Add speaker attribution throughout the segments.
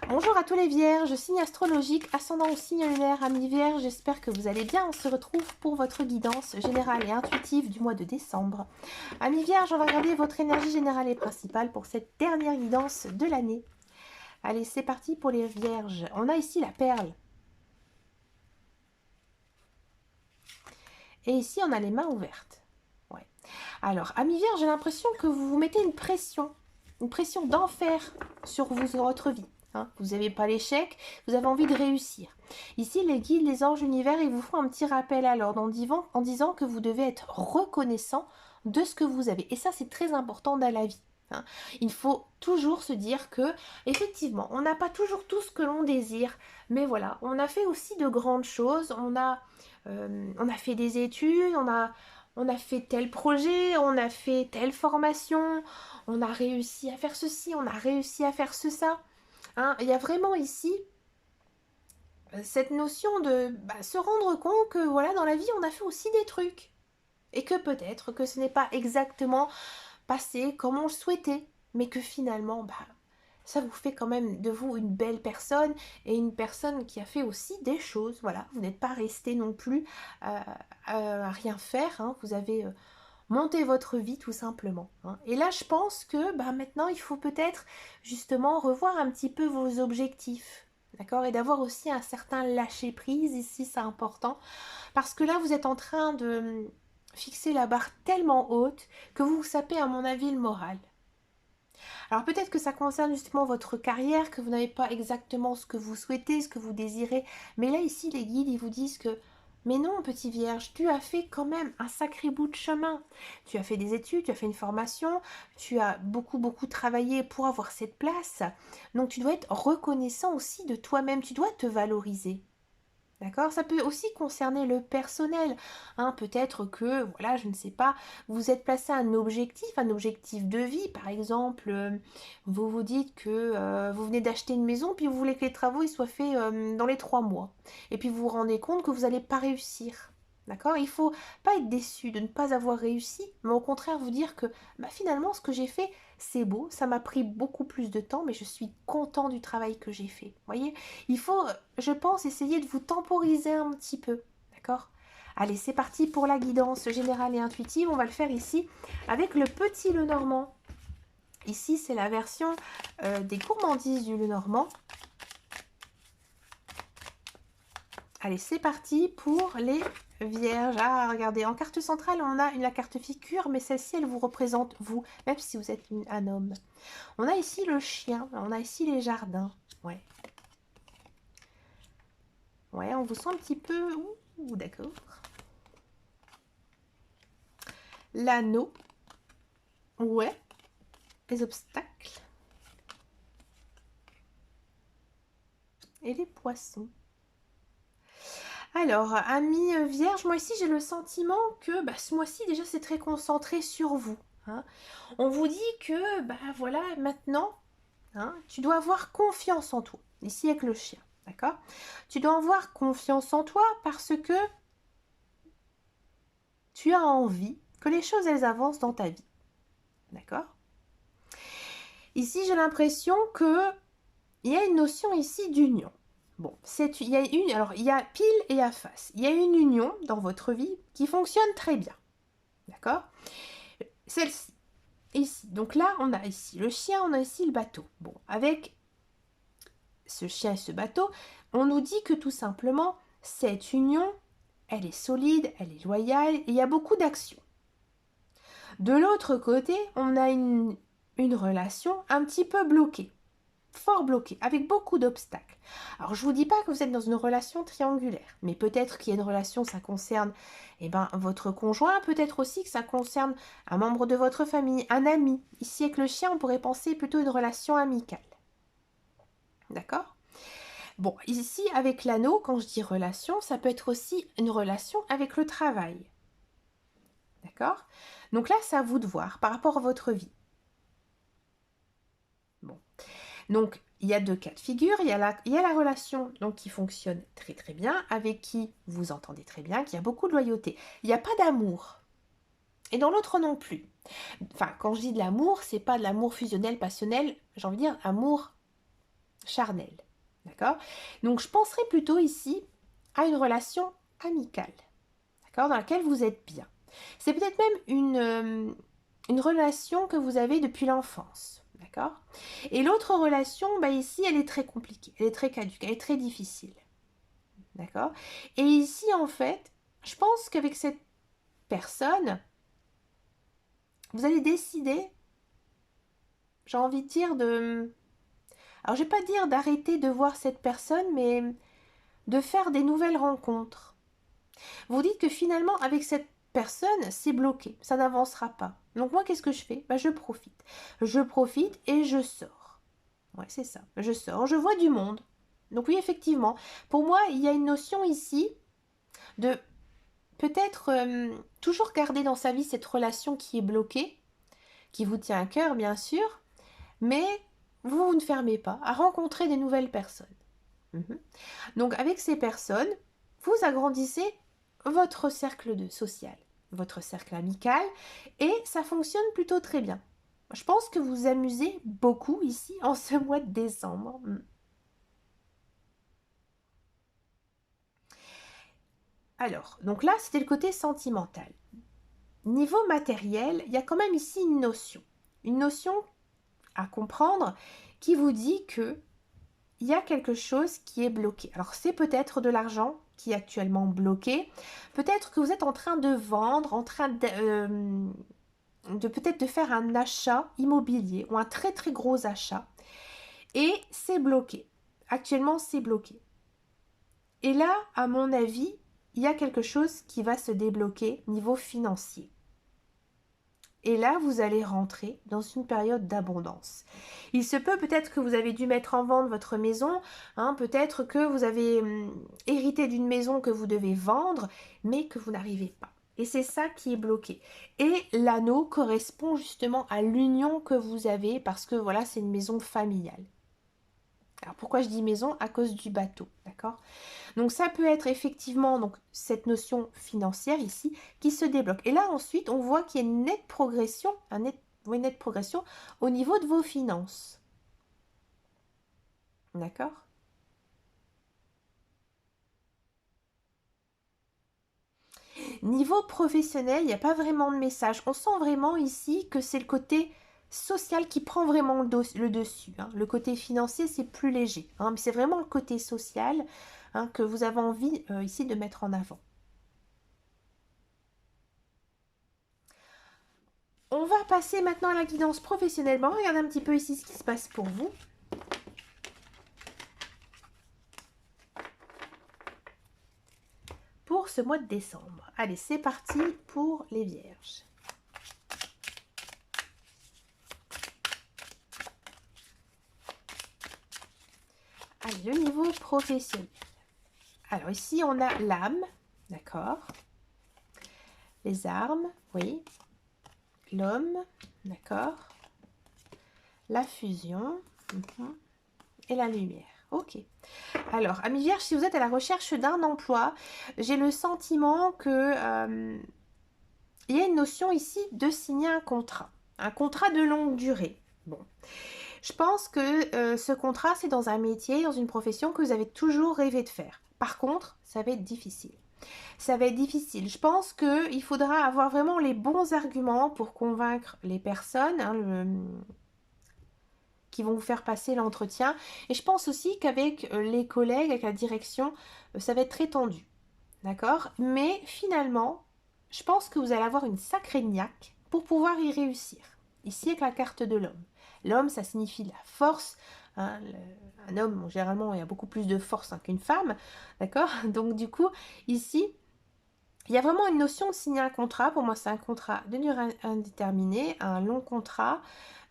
Speaker 1: Bonjour à tous les vierges, signe astrologique, ascendant au signe lunaire, amis vierges, j'espère que vous allez bien. On se retrouve pour votre guidance générale et intuitive du mois de décembre. Amis vierges, on va regarder votre énergie générale et principale pour cette dernière guidance de l'année. Allez, c'est parti pour les vierges. On a ici la perle. Et ici, on a les mains ouvertes. Ouais. Alors, amis vierges, j'ai l'impression que vous vous mettez une pression d'enfer sur votre vie. Hein, vous n'avez pas l'échec, vous avez envie de réussir. Ici, les guides, les anges univers, ils vous font un petit rappel à l'ordre en disant que vous devez être reconnaissant de ce que vous avez. Et ça, c'est très important dans la vie. Hein. Il faut toujours se dire que, effectivement, on n'a pas toujours tout ce que l'on désire, mais voilà, on a fait aussi de grandes choses, on a fait des études, on a fait tel projet, on a fait telle formation, on a réussi à faire ceci, on a réussi à faire ça. Hein, il y a vraiment ici cette notion de se rendre compte que voilà, dans la vie, on a fait aussi des trucs. Et que peut-être que ce n'est pas exactement passé comme on le souhaitait, mais que finalement, ça vous fait quand même de vous une belle personne et une personne qui a fait aussi des choses. Voilà, vous n'êtes pas resté non plus à rien faire. Hein, vous avez monté votre vie tout simplement. Hein. Et là, je pense que maintenant, il faut peut-être justement revoir un petit peu vos objectifs. D'accord. Et d'avoir aussi un certain lâcher-prise ici, c'est important. Parce que là, vous êtes en train de fixer la barre tellement haute que vous vous sapez, à mon avis, le moral. Alors peut-être que ça concerne justement votre carrière, que vous n'avez pas exactement ce que vous souhaitez, ce que vous désirez. Mais là, ici, les guides, ils vous disent que mais non, petit vierge, tu as fait quand même un sacré bout de chemin. Tu as fait des études, tu as fait une formation, tu as beaucoup travaillé pour avoir cette place. Donc tu dois être reconnaissant aussi de toi-même, tu dois te valoriser. D'accord. Ça peut aussi concerner le personnel. Hein, peut-être que, voilà, je ne sais pas, vous êtes placé un objectif de vie. Par exemple, vous vous dites que vous venez d'acheter une maison, puis vous voulez que les travaux ils soient faits dans les 3 mois. Et puis vous vous rendez compte que vous n'allez pas réussir. D'accord. Il ne faut pas être déçu de ne pas avoir réussi, mais au contraire vous dire que finalement, ce que j'ai fait, c'est beau. Ça m'a pris beaucoup plus de temps, mais je suis content du travail que j'ai fait. Vous voyez, il faut, je pense, essayer de vous temporiser un petit peu. D'accord. Allez, c'est parti pour la guidance générale et intuitive. On va le faire ici avec le petit Lenormand. Ici, c'est la version des gourmandises du Lenormand. Allez, c'est parti pour les vierges. Ah, regardez, en carte centrale, on a la carte figure, mais celle-ci, elle vous représente vous, même si vous êtes un homme. On a ici le chien, on a ici les jardins. Ouais. Ouais, on vous sent un petit peu... Ouh, d'accord. L'anneau. Ouais. Les obstacles. Et les poissons. Alors, amis vierge, moi ici j'ai le sentiment que ce mois-ci déjà c'est très concentré sur vous. Hein. On vous dit que voilà, maintenant, hein, tu dois avoir confiance en toi. Ici avec le chien, d'accord. Tu dois avoir confiance en toi parce que tu as envie que les choses elles avancent dans ta vie. D'accord. Ici j'ai l'impression que il y a une notion ici d'union. Bon, il y a pile et il y a face. Il y a une union dans votre vie qui fonctionne très bien. D'accord. Celle-ci, ici. Donc là, on a ici le chien, on a ici le bateau. Bon, avec ce chien et ce bateau, on nous dit que tout simplement, cette union, elle est solide, elle est loyale, et il y a beaucoup d'actions. De l'autre côté, on a une relation un petit peu bloquée. Fort bloqué, avec beaucoup d'obstacles. Alors je vous dis pas que vous êtes dans une relation triangulaire, mais peut-être qu'il y a une relation, ça concerne votre conjoint, peut-être aussi que ça concerne un membre de votre famille, un ami. Ici avec le chien, on pourrait penser plutôt une relation amicale. D'accord. Bon, ici avec l'anneau, quand je dis relation, ça peut être aussi une relation avec le travail. D'accord. Donc là, c'est à vous de voir par rapport à votre vie. Bon. Donc, il y a deux cas de figure. Il y a la relation donc, qui fonctionne très bien, avec qui vous entendez très bien, qui a beaucoup de loyauté. Il n'y a pas d'amour. Et dans l'autre non plus. Enfin, quand je dis de l'amour, c'est pas de l'amour fusionnel, passionnel. J'ai envie de dire amour charnel. D'accord? Donc, je penserais plutôt ici à une relation amicale, d'accord, dans laquelle vous êtes bien. C'est peut-être même une relation que vous avez depuis l'enfance, d'accord? Et l'autre relation, bah ici, elle est très compliquée, elle est très caduque, elle est très difficile, d'accord? Et ici, en fait, je pense qu'avec cette personne, vous allez décider, j'ai envie de dire, alors je vais pas dire d'arrêter de voir cette personne, mais de faire des nouvelles rencontres. Vous dites que finalement, avec cette personne, c'est bloqué, ça n'avancera pas. Donc moi, qu'est-ce que je fais? Bah, je profite. Je profite et je sors. Ouais, c'est ça. Je sors, je vois du monde. Donc oui, effectivement, pour moi, il y a une notion ici de peut-être toujours garder dans sa vie cette relation qui est bloquée, qui vous tient à cœur, bien sûr, mais vous ne fermez pas à rencontrer des nouvelles personnes. Mhm. Donc avec ces personnes, vous agrandissez votre cercle social, votre cercle amical, et ça fonctionne plutôt très bien. Je pense que vous vous amusez beaucoup ici en ce mois de décembre. Alors, donc là, c'était le côté sentimental. Niveau matériel, il y a quand même ici une notion à comprendre qui vous dit que il y a quelque chose qui est bloqué. Alors c'est peut-être de l'argent qui est actuellement bloqué. Peut-être que vous êtes en train de vendre, en train de peut-être de faire un achat immobilier ou un très très gros achat. Et c'est bloqué. Actuellement, c'est bloqué. Et là, à mon avis, il y a quelque chose qui va se débloquer niveau financier. Et là, vous allez rentrer dans une période d'abondance. Il se peut peut-être que vous avez dû mettre en vente votre maison, hein, peut-être que vous avez hérité d'une maison que vous devez vendre, mais que vous n'arrivez pas. Et c'est ça qui est bloqué. Et l'anneau correspond justement à l'union que vous avez parce que voilà, c'est une maison familiale. Alors pourquoi je dis maison? À cause du bateau, d'accord? Donc ça peut être effectivement donc, cette notion financière ici qui se débloque. Et là ensuite, on voit qu'il y a une nette progression, une nette progression au niveau de vos finances. D'accord? Niveau professionnel, il n'y a pas vraiment de message. On sent vraiment ici que c'est le côté social qui prend vraiment le dessus. Hein. Le côté financier, c'est plus léger. Hein, mais c'est vraiment le côté social hein, que vous avez envie ici de mettre en avant. On va passer maintenant à la guidance professionnelle. Bon, regardez un petit peu ici ce qui se passe pour vous. Pour ce mois de décembre. Allez, c'est parti pour les vierges. Allez, le niveau professionnel. Alors ici, on a l'âme, d'accord. Les armes, oui. L'homme, d'accord. La fusion et la lumière. Ok. Alors, amis vierges, si vous êtes à la recherche d'un emploi, j'ai le sentiment que il y a une notion ici de signer un contrat de longue durée. Bon, je pense que ce contrat, c'est dans un métier, dans une profession que vous avez toujours rêvé de faire. Par contre, ça va être difficile. Ça va être difficile. Je pense qu'il faudra avoir vraiment les bons arguments pour convaincre les personnes hein, qui vont vous faire passer l'entretien. Et je pense aussi qu'avec les collègues, avec la direction, ça va être très tendu. D'accord? Mais finalement, je pense que vous allez avoir une sacrée niaque pour pouvoir y réussir. Ici, avec la carte de l'homme. L'homme, ça signifie la force. Hein, un homme, bon, généralement, il y a beaucoup plus de force hein, qu'une femme. D'accord? Donc, du coup, ici, il y a vraiment une notion de signer un contrat. Pour moi, c'est un contrat de durée indéterminée, un long contrat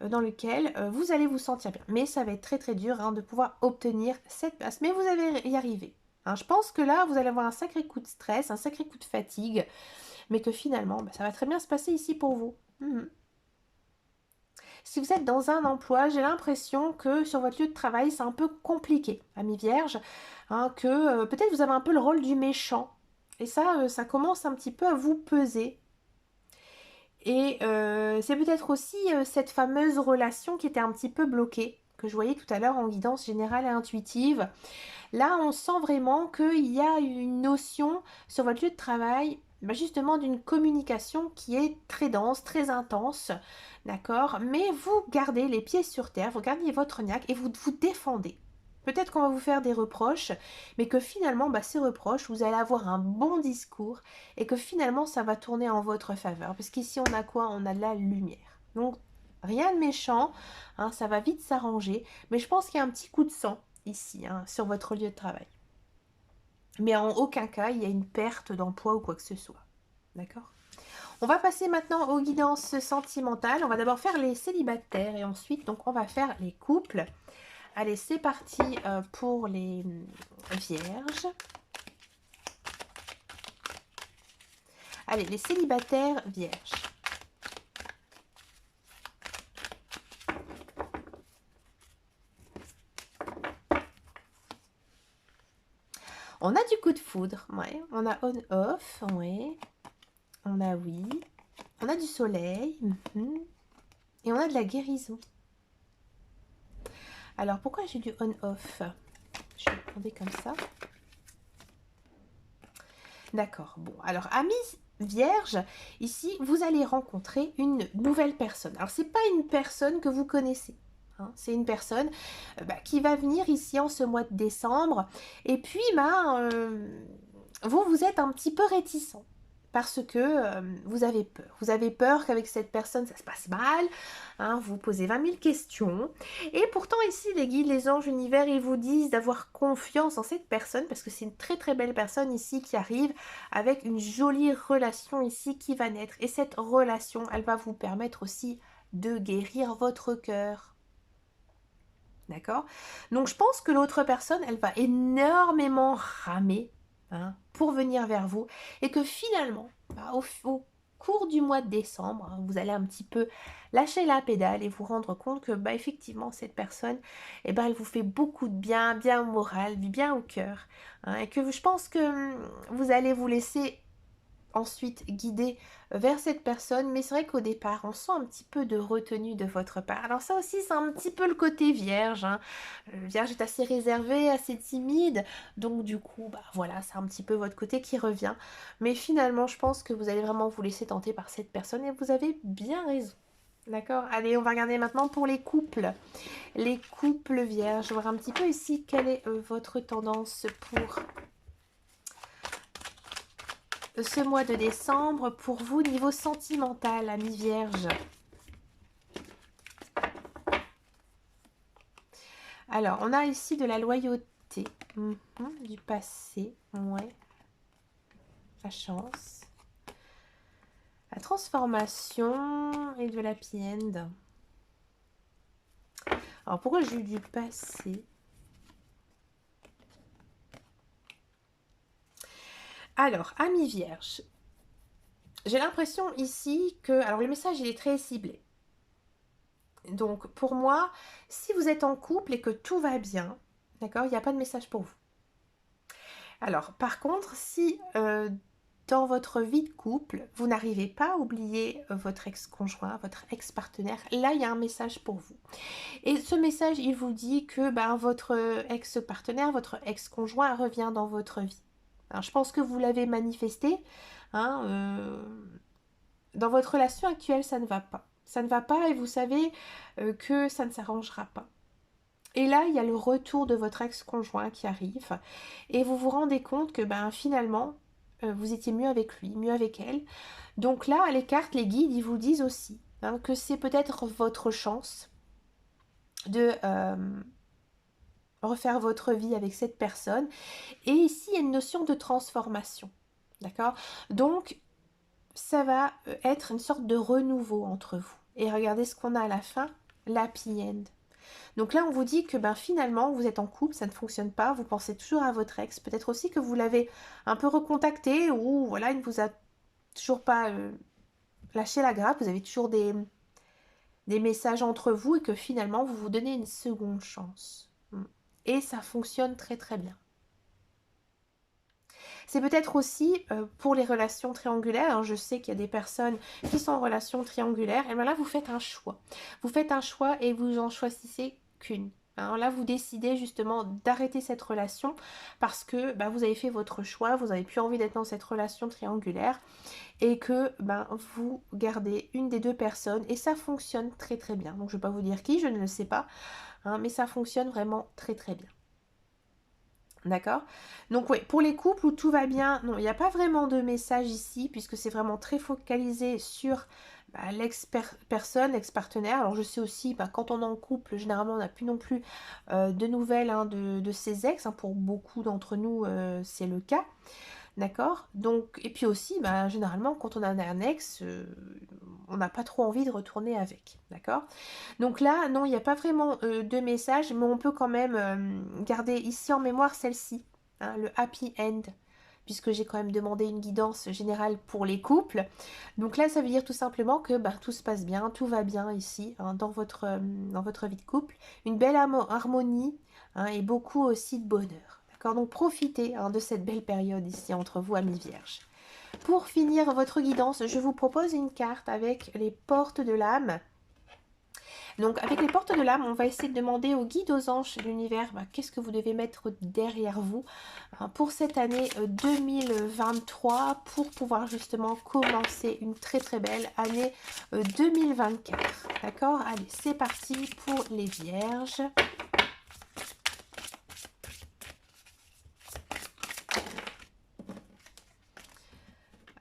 Speaker 1: dans lequel vous allez vous sentir bien. Mais ça va être très, très dur hein, de pouvoir obtenir cette place. Mais vous allez y arriver. Hein, je pense que là, vous allez avoir un sacré coup de stress, un sacré coup de fatigue, mais que finalement, bah, ça va très bien se passer ici pour vous. Si vous êtes dans un emploi, j'ai l'impression que sur votre lieu de travail, c'est un peu compliqué, amis vierges, hein, que peut-être vous avez un peu le rôle du méchant. Et ça, ça commence un petit peu à vous peser. Et c'est peut-être aussi cette fameuse relation qui était un petit peu bloquée. que je voyais tout à l'heure en guidance générale et intuitive. Là, on sent vraiment qu'il y a une notion sur votre lieu de travail, justement d'une communication qui est très dense, très intense, d'accord? Mais vous gardez les pieds sur terre, vous gardez votre niaque et vous vous défendez. Peut-être qu'on va vous faire des reproches, mais que finalement, ces reproches, vous allez avoir un bon discours et que finalement, ça va tourner en votre faveur. Parce qu'ici, on a quoi? On a de la lumière. Donc, rien de méchant, hein, ça va vite s'arranger, mais je pense qu'il y a un petit coup de sang ici, hein, sur votre lieu de travail. Mais en aucun cas, il y a une perte d'emploi ou quoi que ce soit. D'accord? On va passer maintenant aux guidances sentimentales. On va d'abord faire les célibataires et ensuite, donc, on va faire les couples. Allez, c'est parti pour les vierges. Allez, les célibataires vierges. On a du coup de foudre, ouais. On a on-off, ouais. On a oui. On a du soleil. Et on a de la guérison. Alors, pourquoi j'ai du on-off? Je vais prendre comme ça. D'accord. Bon, alors, amis vierges, ici, vous allez rencontrer une nouvelle personne. Alors, c'est pas une personne que vous connaissez. Hein, c'est une personne qui va venir ici en ce mois de décembre. Et puis, vous êtes un petit peu réticent. Parce que vous avez peur. Vous avez peur qu'avec cette personne, ça se passe mal. Hein, vous posez 20 000 questions. Et pourtant, ici, les guides, les anges, l'univers, ils vous disent d'avoir confiance en cette personne. Parce que c'est une très très belle personne ici qui arrive avec une jolie relation ici qui va naître. Et cette relation, elle va vous permettre aussi de guérir votre cœur. D'accord? Donc, je pense que l'autre personne, elle va énormément ramer. Hein, pour venir vers vous et que finalement au cours du mois de décembre vous allez un petit peu lâcher la pédale et vous rendre compte que effectivement cette personne elle vous fait beaucoup de bien au moral, du bien au cœur, hein, et que je pense que vous allez vous laisser ensuite guider vers cette personne, mais c'est vrai qu'au départ on sent un petit peu de retenue de votre part. Alors ça aussi c'est un petit peu le côté vierge, hein. Vierge est assez réservé, assez timide, donc du coup voilà, c'est un petit peu votre côté qui revient, mais finalement je pense que vous allez vraiment vous laisser tenter par cette personne et vous avez bien raison. D'accord? Allez, on va regarder maintenant pour les couples. Les couples vierges, voir un petit peu ici quelle est votre tendance pour ce mois de décembre pour vous niveau sentimental, amis vierges. Alors, on a ici de la loyauté, du passé, ouais, la chance, la transformation et de l'happy end. Alors, pourquoi j'ai eu du passé? Alors, amis vierges, j'ai l'impression ici que... Alors, le message, il est très ciblé. Donc, pour moi, si vous êtes en couple et que tout va bien, d'accord, il n'y a pas de message pour vous. Alors, par contre, si dans votre vie de couple, vous n'arrivez pas à oublier votre ex-conjoint, votre ex-partenaire, là, il y a un message pour vous. Et ce message, il vous dit que votre ex-partenaire, votre ex-conjoint revient dans votre vie. Alors, je pense que vous l'avez manifesté. Hein, dans votre relation actuelle, ça ne va pas. Ça ne va pas et vous savez que ça ne s'arrangera pas. Et là, il y a le retour de votre ex-conjoint qui arrive. Et vous vous rendez compte que finalement, vous étiez mieux avec lui, mieux avec elle. Donc là, les cartes, les guides, ils vous disent aussi que c'est peut-être votre chance de refaire votre vie avec cette personne. Et ici, il y a une notion de transformation. D'accord? Donc, ça va être une sorte de renouveau entre vous. Et regardez ce qu'on a à la fin, l'happy end. Donc là, on vous dit que finalement, vous êtes en couple, ça ne fonctionne pas, vous pensez toujours à votre ex. Peut-être aussi que vous l'avez un peu recontacté ou voilà, il ne vous a toujours pas lâché la grappe. Vous avez toujours des messages entre vous et que finalement, vous vous donnez une seconde chance. Et ça fonctionne très très bien. C'est peut-être aussi pour les relations triangulaires. Hein, je sais qu'il y a des personnes qui sont en relation triangulaire. Et bien là, vous faites un choix. Vous faites un choix et vous en choisissez qu'une. Alors là, vous décidez justement d'arrêter cette relation parce que vous avez fait votre choix, vous n'avez plus envie d'être dans cette relation triangulaire et que vous gardez une des deux personnes et ça fonctionne très très bien. Donc je ne vais pas vous dire qui, je ne le sais pas, hein, mais ça fonctionne vraiment très très bien. D'accord? Donc oui, pour les couples où tout va bien, non, il n'y a pas vraiment de message ici, puisque c'est vraiment très focalisé sur l'ex-personne, l'ex-partenaire. Alors je sais aussi, quand on est en couple, généralement on n'a plus non plus de nouvelles de ses ex. Hein, pour beaucoup d'entre nous, c'est le cas. D'accord? Donc, et puis aussi, généralement, quand on a un ex, on n'a pas trop envie de retourner avec. D'accord? Donc là, non, il n'y a pas vraiment de message, mais on peut quand même garder ici en mémoire celle-ci, hein, le happy end, puisque j'ai quand même demandé une guidance générale pour les couples. Donc là, ça veut dire tout simplement que tout se passe bien, tout va bien ici, hein, dans votre vie de couple. Une belle harmonie, hein, et beaucoup aussi de bonheur. D'accord? Donc profitez, hein, de cette belle période ici entre vous, amis vierges. Pour finir votre guidance, je vous propose une carte avec les portes de l'âme. Donc avec les portes de l'âme, on va essayer de demander aux guides, aux anges de l'univers, qu'est-ce que vous devez mettre derrière vous pour cette année 2023 pour pouvoir justement commencer une très très belle année 2024. D'accord? Allez, c'est parti pour les vierges.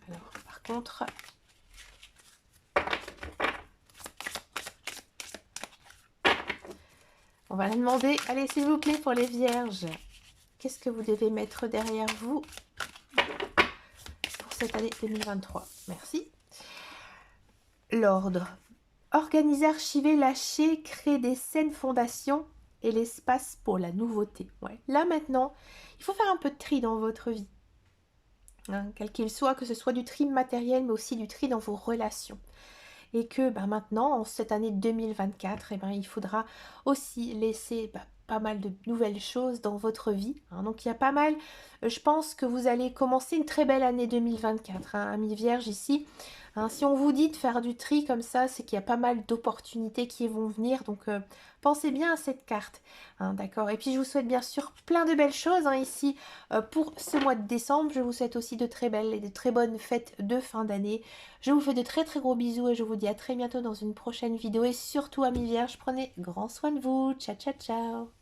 Speaker 1: Alors par contre... on va la demander, allez s'il vous plaît pour les vierges, qu'est-ce que vous devez mettre derrière vous pour cette année 2023? Merci. L'ordre. Organiser, archiver, lâcher, créer des saines fondations et l'espace pour la nouveauté. Ouais. Là maintenant, il faut faire un peu de tri dans votre vie. Hein, quel qu'il soit, que ce soit du tri matériel, mais aussi du tri dans vos relations. Et que maintenant, en cette année 2024, il faudra aussi laisser pas mal de nouvelles choses dans votre vie. Hein. Donc il y a pas mal, je pense que vous allez commencer une très belle année 2024, hein, amis vierges ici. Hein, si on vous dit de faire du tri comme ça, c'est qu'il y a pas mal d'opportunités qui vont venir. Donc pensez bien à cette carte. Hein, d'accord. Et puis je vous souhaite bien sûr plein de belles choses, hein, ici pour ce mois de décembre. Je vous souhaite aussi de très belles et de très bonnes fêtes de fin d'année. Je vous fais de très très gros bisous et je vous dis à très bientôt dans une prochaine vidéo. Et surtout, amis vierges, prenez grand soin de vous. Ciao, ciao, ciao.